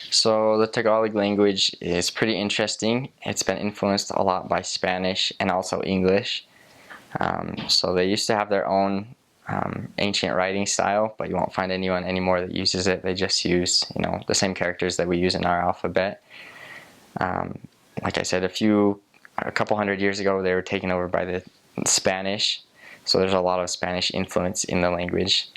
So the Tagalog language is pretty interesting. It's been influenced a lot by Spanish and also English. So they used to have their own ancient writing style, but you won't find anyone anymore that uses it. They just use, the same characters that we use in our alphabet. Like I said, a couple hundred years ago, they were taken over by the Spanish. So there's a lot of Spanish influence in the language.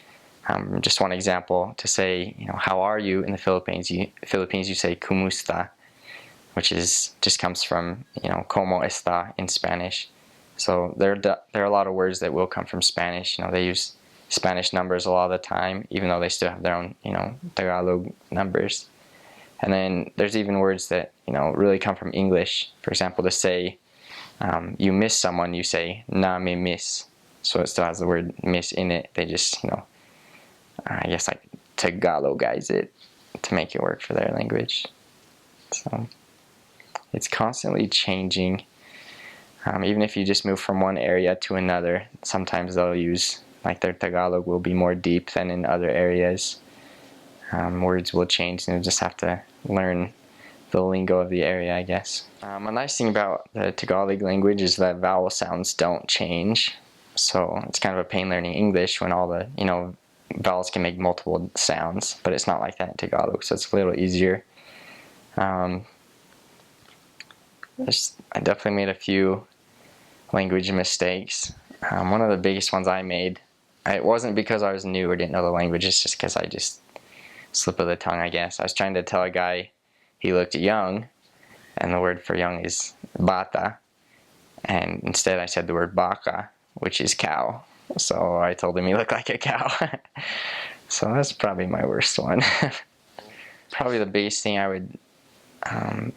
Just one example to say, how are you in the Philippines? You say "Kumusta," which just comes from, "Como está" in Spanish. So there are a lot of words that will come from Spanish. They use Spanish numbers a lot of the time, even though they still have their own, Tagalog numbers. And then there's even words that, really come from English. For example, to say you miss someone, you say "na me miss." So it still has the word "miss" in it. They just, I guess, like, Tagalogize it to make it work for their language. So it's constantly changing. Even if you just move from one area to another, sometimes they'll use, like, their Tagalog will be more deep than in other areas. Words will change, and you just have to learn the lingo of the area, I guess. A nice thing about the Tagalog language is that vowel sounds don't change. So it's kind of a pain learning English when all the, vowels can make multiple sounds, but it's not like that in Tagalog, so it's a little easier. I definitely made a few language mistakes. One of the biggest ones I made, it wasn't because I was new or didn't know the language, it's just because I just slip of the tongue, I guess. I was trying to tell a guy he looked young, and the word for young is bata, and instead I said the word baka, which is cow. So I told him he looked like a cow. So that's probably my worst one. Probably the biggest thing I would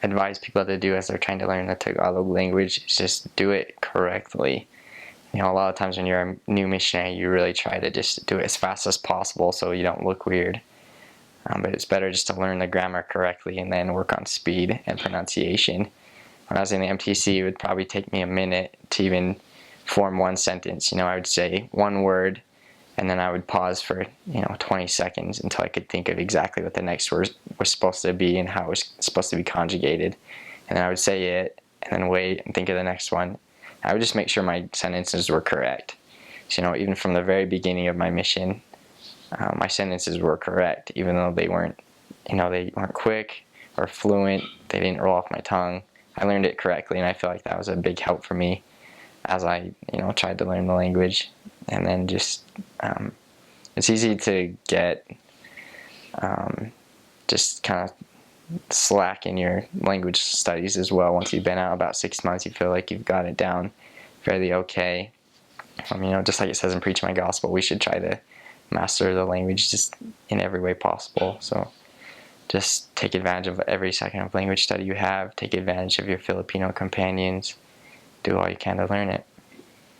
advise people to do as they're trying to learn the Tagalog language is just do it correctly. A lot of times when you're a new missionary, you really try to just do it as fast as possible so you don't look weird. But it's better just to learn the grammar correctly and then work on speed and pronunciation. When I was in the MTC, it would probably take me a minute to even form one sentence. I would say one word, and then I would pause for 20 seconds until I could think of exactly what the next word was supposed to be and how it was supposed to be conjugated. And then I would say it, and then wait and think of the next one. I would just make sure my sentences were correct. So, even from the very beginning of my mission, my sentences were correct, even though they weren't quick or fluent. They didn't roll off my tongue. I learned it correctly, and I feel like that was a big help for me as I, tried to learn the language. And then just, it's easy to get just kind of slack in your language studies as well. Once you've been out about 6 months, you feel like you've got it down fairly okay. Just like it says in Preach My Gospel, we should try to master the language just in every way possible. So just take advantage of every second of language study you have. Take advantage of your Filipino companions. Do all you can to learn it.